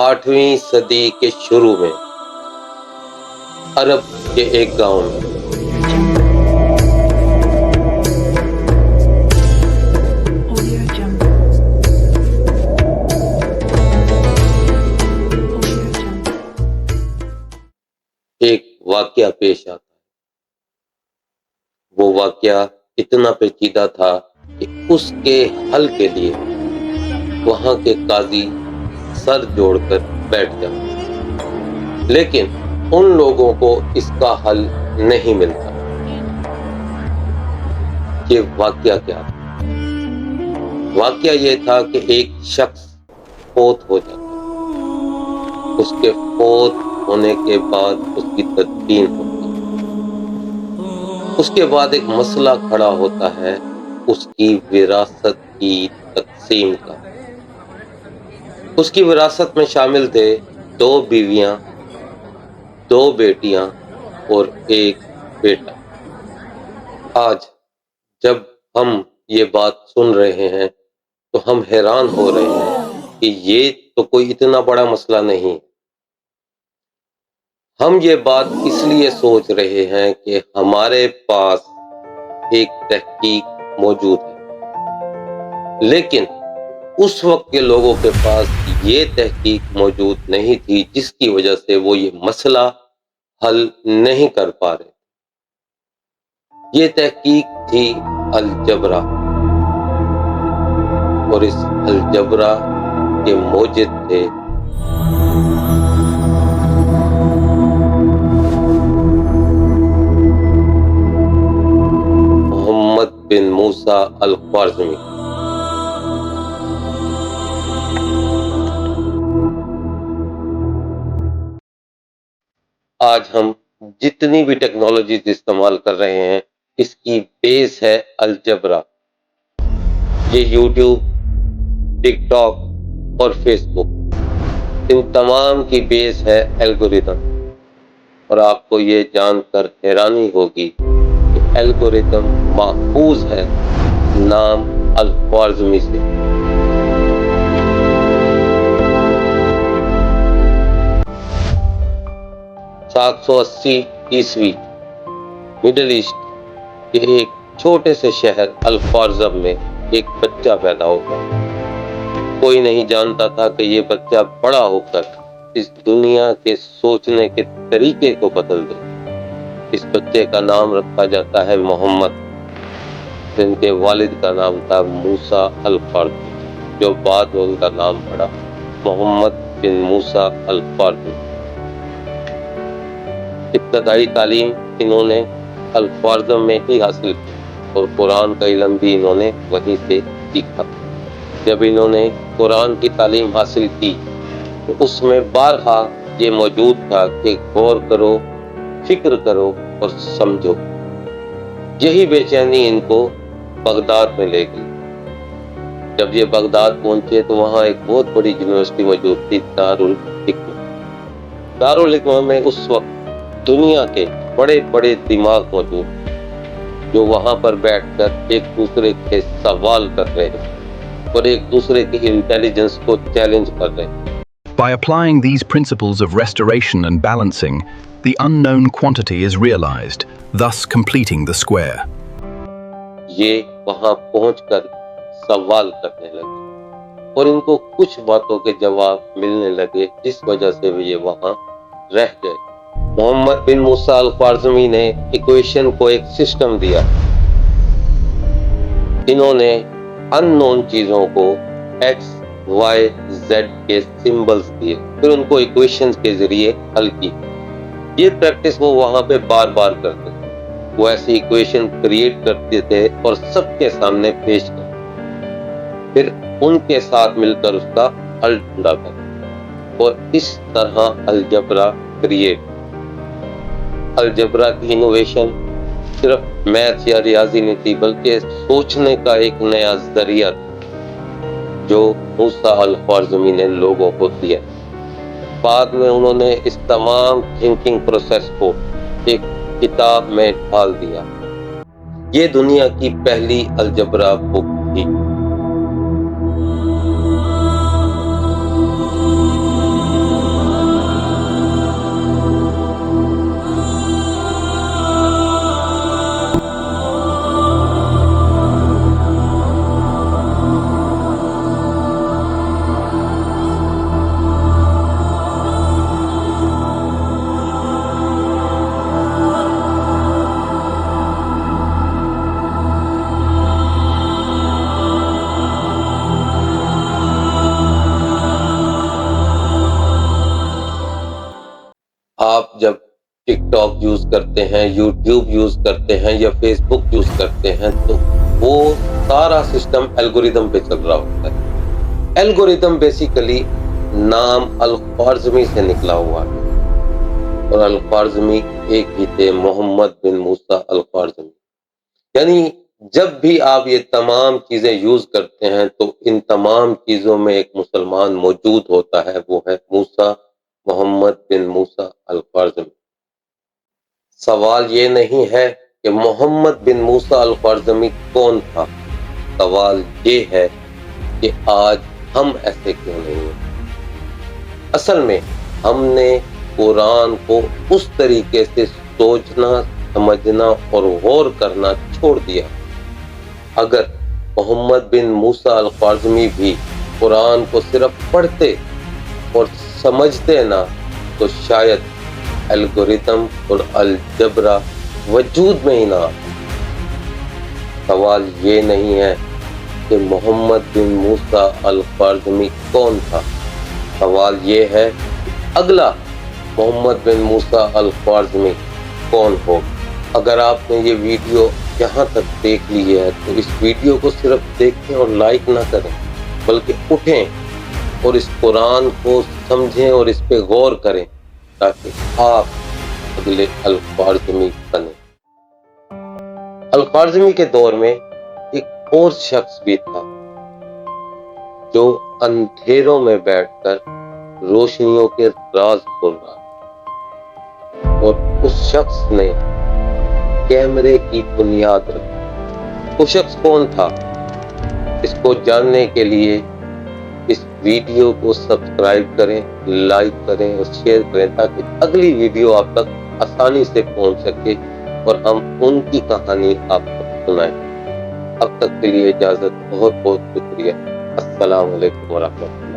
8ویں صدی کے شروع میں عرب کے ایک گاؤں میں ایک واقعہ پیش آتا ہے۔ وہ واقعہ اتنا پیچیدہ تھا کہ اس کے حل کے لیے وہاں کے قاضی سر جوڑ کر بیٹھ جاتے، لیکن ان لوگوں کو اس کا حل نہیں ملتا۔ یہ واقعہ کیا تھا؟ واقعہ یہ تھا کہ ایک شخص فوت ہو جاتا ہے، اس کے فوت ہونے کے بعد اس کی تدفین ہوتی ہے، اس کے بعد ایک مسئلہ کھڑا ہوتا ہے اس کی وراثت کی تقسیم کا۔ اس کی وراثت میں شامل تھے 2 بیویاں، 2 بیٹیاں اور ایک بیٹا۔ آج جب ہم یہ بات سن رہے ہیں تو ہم حیران ہو رہے ہیں کہ یہ تو کوئی اتنا بڑا مسئلہ نہیں۔ ہم یہ بات اس لیے سوچ رہے ہیں کہ ہمارے پاس ایک تحقیق موجود ہے، لیکن اس وقت کے لوگوں کے پاس یہ تحقیق موجود نہیں تھی، جس کی وجہ سے وہ یہ مسئلہ حل نہیں کر پا رہے۔ یہ تحقیق تھی الجبرا، اور اس الجبرا کے موجد تھے محمد بن موسیٰ الخوارزمی۔ آج ہم جتنی بھی ٹیکنالوجیز استعمال کر رہے ہیں، اس کی بیس ہے الجبرا۔ یہ یوٹیوب، ٹک ٹاک اور فیس بک، ان تمام کی بیس ہے الگوریتم۔ اور آپ کو یہ جان کر حیرانی ہوگی کہ الگوریتم ماخوذ ہے نام الخوارزمی سے۔ 780 عیسوی مڈل ایسٹ کے ایک چھوٹے سے شہر الخوارزم میں ایک بچہ پیدا ہوگا۔ کوئی نہیں جانتا تھا کہ یہ بچہ بڑا ہو کر اس دنیا کے سوچنے کے طریقے کو بدل دے۔ اس بچے کا نام رکھا جاتا ہے محمد، جن کے والد کا نام تھا موسیٰ الخوارزمی، جو بعد میں ان کا نام پڑا محمد بن موسیٰ الخوارزمی۔ ابتدائی تعلیم انہوں نے الخوارزم میں ہی حاصل کی اور قرآن کا علم بھی انہوں نے وہیں سے سیکھا۔ جب انہوں نے قرآن کی تعلیم حاصل کی تو اس میں بارہا یہ موجود تھا کہ غور کرو، فکر کرو اور سمجھو۔ یہی بے چینی ان کو بغداد میں لے گئی۔ جب یہ بغداد پہنچے تو وہاں ایک بہت بڑی یونیورسٹی موجود تھی، دارالحکمہ۔ دارالحکمہ میں اس وقت دنیا کے بڑے بڑے دماغ موجود ہیں، جو وہاں پر بیٹھ کر ایک دوسرے کے سوال کر رہے ہیں اور ایک دوسرے کی انٹیلیجنس کو چیلنج کر رہے ہیں۔ By applying these principles of restoration and balancing, the unknown quantity is realized, thus completing the square. یہ وہاں پہنچ کر سوال کرنے لگے اور ان کو کچھ باتوں کے جواب ملنے لگے، جس وجہ سے وہ یہ وہاں رہ گئے۔ محمد بن موسیٰ الخوارزمی نے ایکویشن کو ایک سسٹم دیا۔ انہوں نے ان نون چیزوں کو ایکس، وائی، زیڈ کے سمبلز دیے، پھر ان کو ایکویشنز کے ذریعے حل کی۔ یہ پریکٹس وہ وہاں پہ بار بار کرتے تھے۔ وہ ایسی ایکویشن کریٹ کرتے تھے اور سب کے سامنے پیش کرتے، پھر ان کے ساتھ مل کر اس کا حل ڈھونڈا کرتے، اور اس طرح الجبرا کریٹ۔ الجبرا کی انوویشن صرف میتھ یا ریاضی نہیں تھی، بلکہ سوچنے کا ایک نیا ذریعہ تھا جو موسیٰ الخوارزمی نے لوگوں کو دیا۔ بعد میں انہوں نے اس تمام تھنکنگ پروسیس کو ایک کتاب میں ڈھال دیا۔ یہ دنیا کی پہلی الجبرا بک تھی۔ جب ٹک ٹاک یوز کرتے ہیں، یوٹیوب یوز کرتے ہیں یا فیس بک یوز کرتے ہیں تو وہ سارا سسٹم الگوریدم پہ چل رہا ہوتا ہے۔ الگوریدم بیسیکلی نام الخوارزمی سے نکلا ہوا ہے، اور الخوارزمی ایک ہی تھے، محمد بن موسیٰ الخوارزمی۔ یعنی جب بھی آپ یہ تمام چیزیں یوز کرتے ہیں تو ان تمام چیزوں میں ایک مسلمان موجود ہوتا ہے، وہ ہے موسیٰ، محمد بن موسیٰ الخوارزمی۔ سوال یہ نہیں ہے کہ محمد بن موسیٰ الخوارزمی کون تھا، سوال یہ ہے کہ آج ہم ایسے کیوں نہیں ہیں۔ اصل میں ہم نے قرآن کو اس طریقے سے سوچنا، سمجھنا اور غور کرنا چھوڑ دیا۔ اگر محمد بن موسیٰ الخوارزمی بھی قرآن کو صرف پڑھتے اور سمجھتے نہ تو شاید الگوریتم اور الجبرا وجود میں ہی نہ آتا۔ سوال یہ نہیں ہے کہ محمد بن موسیٰ الخوارزمی کون تھا، سوال یہ ہے کہ اگلا محمد بن موسیٰ الخوارزمی کون ہو۔ اگر آپ نے یہ ویڈیو یہاں تک دیکھ لی ہے تو اس ویڈیو کو صرف دیکھیں اور لائک نہ کریں، بلکہ اٹھیں اور اس قرآن کو سمجھیں اور اس پہ غور کریں تاکہ آپ اگلے الخوارزمی بنیں۔ الخوارزمی کے دور میں ایک اور شخص بھی تھا جو اندھیروں میں بیٹھ کر روشنیوں کے راز کھول رہا تھا، اور اس شخص نے کیمرے کی بنیاد رکھی۔ وہ شخص کون تھا؟ اس کو جاننے کے لیے اس ویڈیو کو سبسکرائب کریں، لائک کریں اور شیئر کریں تاکہ اگلی ویڈیو آپ تک آسانی سے پہنچ سکے اور ہم ان کی کہانی آپ تک سنائیں۔ اب تک کے لیے اجازت، بہت بہت شکریہ۔ السلام علیکم ورحمۃ اللہ۔